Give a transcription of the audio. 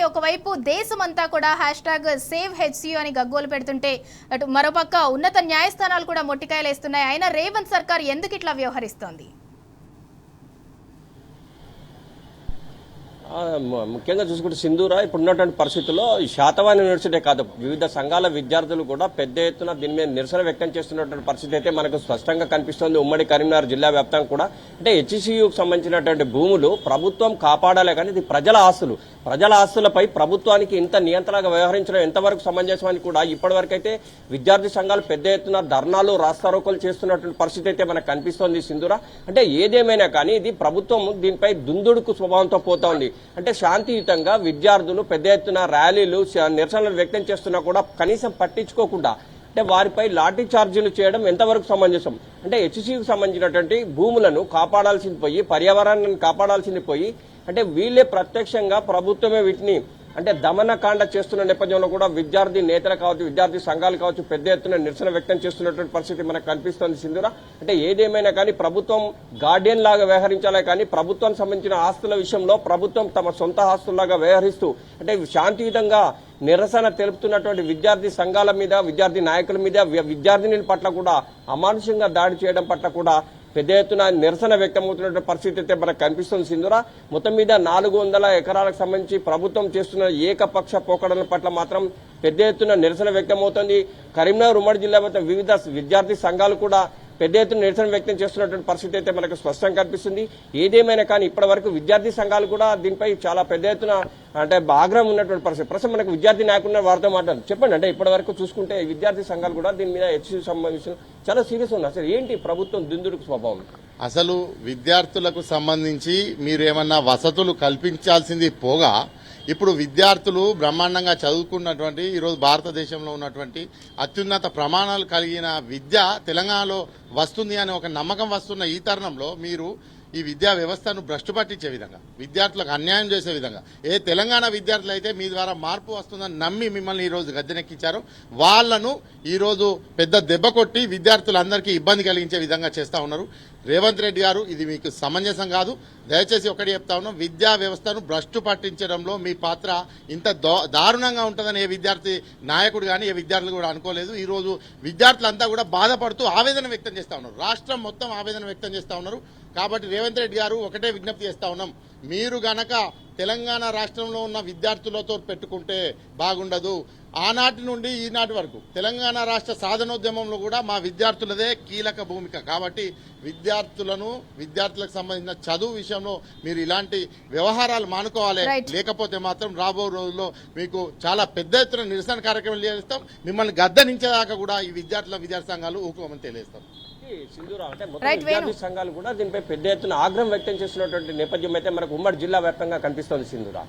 ఒకవైపు దేశమంతా కూడా #SaveHCU అని గగ్గోలు పెడుతుంటే అటు మరోపక్క ఉన్నత న్యాయస్థానాలు కూడా మొట్టికాయలేస్తున్నాయి. అయినా రేవంత్ సర్కార్ ఎందుకు ఇట్లా వ్యవహరిస్తోంది? ముఖ్యంగా చూసుకుంటే సింధూరా ఇప్పుడున్నటువంటి పరిస్థితుల్లో ఈ శాతవాహన యూనివర్సిటీ కాదు వివిధ సంఘాల విద్యార్థులు కూడా పెద్ద ఎత్తున దీని మీద నిరసన వ్యక్తం చేస్తున్నటువంటి పరిస్థితి అయితే మనకు స్పష్టంగా కనిపిస్తోంది. ఉమ్మడి కరీంనగర్ జిల్లా వ్యాప్తంగా కూడా అంటే HCUకు సంబంధించినటువంటి భూములు ప్రభుత్వం కాపాడాలే కానీ ఇది ప్రజల ఆస్తులపై ప్రభుత్వానికి ఇంత నియంత్రణగా వ్యవహరించడం ఎంతవరకు సమంజసమని కూడా ఇప్పటివరకు అయితే విద్యార్థి సంఘాలు పెద్ద ఎత్తున ధర్నాలు రాస్తారోకోలు చేస్తున్నటువంటి పరిస్థితి అయితే మనకు కనిపిస్తోంది సింధూరా. అంటే ఏదేమైనా కానీ ఇది ప్రభుత్వం దీనిపై దుందుడుకు స్వభావంతో పోతా ఉంది. అంటే శాంతియుతంగా విద్యార్థులు పెద్ద ఎత్తున ర్యాలీలు నిరసనలు వ్యక్తం చేస్తున్నా కూడా కనీసం పట్టించుకోకుండా అంటే వారిపై లాఠీ చార్జీలు చేయడం ఎంతవరకు సమంజసం? అంటే HCUకు సంబంధించినటువంటి భూములను కాపాడాల్సింది పోయి పర్యావరణాన్ని కాపాడాల్సింది పోయి అంటే వీళ్ళే ప్రత్యక్షంగా ప్రభుత్వమే వీటిని అంటే దమనకాండ చేస్తున్న నేపథ్యంలో కూడా విద్యార్థి నేతలు కావచ్చు విద్యార్థి సంఘాలు కావచ్చు పెద్ద ఎత్తున నిరసన వ్యక్తం చేస్తున్నటువంటి పరిస్థితి మనకు కనిపిస్తోంది సింధూరా. అంటే ఏదేమైనా కానీ ప్రభుత్వం గార్డియన్ లాగా వ్యవహరించాలే కానీ ప్రభుత్వానికి సంబంధించిన ఆస్తుల విషయంలో ప్రభుత్వం తమ సొంత ఆస్తుల్లాగా వ్యవహరిస్తూ అంటే శాంతియుతంగా నిరసన తెలుపుతున్నటువంటి విద్యార్థి సంఘాల మీద విద్యార్థి నాయకుల మీద విద్యార్థినుల పట్ల కూడా అమానుషంగా దాడి చేయడం పట్ల కూడా పెద్ద ఎత్తున నిరసన వ్యక్తమవుతున్న పరిస్థితి అయితే మనకు కనిపిస్తుంది సింధూరా. మొత్తం మీద 400 ఎకరాలకు సంబంధించి ప్రభుత్వం చేస్తున్న ఏకపక్ష పోకడల పట్ల మాత్రం పెద్ద ఎత్తున నిరసన వ్యక్తమవుతుంది. కరీంనగర్ ఉమ్మడి జిల్లా మొత్తం వివిధ విద్యార్థి సంఘాలు కూడా పెద్ద ఎత్తున నిరసన వ్యక్తం చేస్తున్నటువంటి పరిస్థితి అయితే మనకు స్పష్టంగా కనిపిస్తుంది. ఏదేమైనా కానీ ఇప్పటి వరకు విద్యార్థి సంఘాలు కూడా దీనిపై చాలా పెద్ద ఎత్తున అంటే ఆగ్రహం ఉన్నటువంటి పరిస్థితి. ప్రస్తుతం మనకు విద్యార్థి నాయకులు వారితో మాట్లాడారు. చెప్పండి, అంటే ఇప్పటి వరకు చూసుకుంటే విద్యార్థి సంఘాలు కూడా దీని మీద HCU సంబంధించిన చాలా సీరియస్ ఉన్నారు. అసలు ఏంటి ప్రభుత్వం దుందుడుకు స్వభావం? అసలు విద్యార్థులకు సంబంధించి మీరేమన్నా వసతులు కల్పించాల్సింది పోగా ఇప్పుడు విద్యార్థులు బ్రహ్మాండంగా చదువుకున్నటువంటి ఈరోజు భారతదేశంలో ఉన్నటువంటి అత్యున్నత ప్రమాణాలు కలిగిన విద్య తెలంగాణలో వస్తుంది అనే ఒక నమ్మకం వస్తున్న ఈ తరుణంలో మీరు ఈ విద్యా వ్యవస్థను భ్రష్టు పట్టించే విధంగా విద్యార్థులకు అన్యాయం చేసే విధంగా తెలంగాణ విద్యార్థులు అయితే మీ ద్వారా మార్పు వస్తుందని నమ్మి మిమ్మల్ని ఈరోజు గద్దెనెక్కించారు వాళ్లను ఈరోజు పెద్ద దెబ్బ కొట్టి విద్యార్థులందరికీ ఇబ్బంది కలిగించే విధంగా చేస్తా ఉన్నారు. రేవంత్ రెడ్డి గారు ఇది మీకు సమంజసం కాదు. దయచేసి ఒకటి చెప్తా ఉన్నాం, విద్యా వ్యవస్థను భ్రష్టు పట్టించడంలో మీ పాత్ర ఇంత దారుణంగా ఉంటుందని ఏ విద్యార్థి నాయకుడు కానీ ఏ విద్యార్థులు కూడా అనుకోలేదు. ఈరోజు విద్యార్థులంతా కూడా బాధపడుతూ ఆవేదన వ్యక్తం చేస్తా ఉన్నారు. రాష్ట్రం మొత్తం ఆవేదన వ్యక్తం చేస్తా ఉన్నారు. కాబట్టి రేవంత్ రెడ్డి గారు ఒకటే విజ్ఞప్తి చేస్తా ఉన్నాం, మీరు గనక తెలంగాణ రాష్ట్రంలో ఉన్న విద్యార్థులతో పెట్టుకుంటే బాగుండదు. ఆనాటి నుండి ఈనాటి వరకు తెలంగాణ రాష్ట్ర సాధనోద్యమంలో కూడా మా విద్యార్థులదే కీలక భూమిక. కాబట్టి విద్యార్థులకు సంబంధించిన చదువు విషయంలో మీరు ఇలాంటి వ్యవహారాలు మానుకోవాలి. లేకపోతే మాత్రం రాబో రోజుల్లో మీకు చాలా పెద్ద ఎత్తున నిరసన కార్యక్రమం చేస్తాం. మిమ్మల్ని గద్దెనించేదాకా కూడా ఈ విద్యార్థి సంఘాలు ఊకోమని తెలియజేస్తాం. సింధూరా, అంటే మొత్తం విద్యార్థి సంఘాలు కూడా దీనిపై పెద్ద ఎత్తున ఆగ్రహం వ్యక్తం చేస్తున్నటువంటి నేపథ్యం అయితే మనకు ఉమ్మడి జిల్లా వ్యాప్తంగా కనిపిస్తోంది సింధూరా.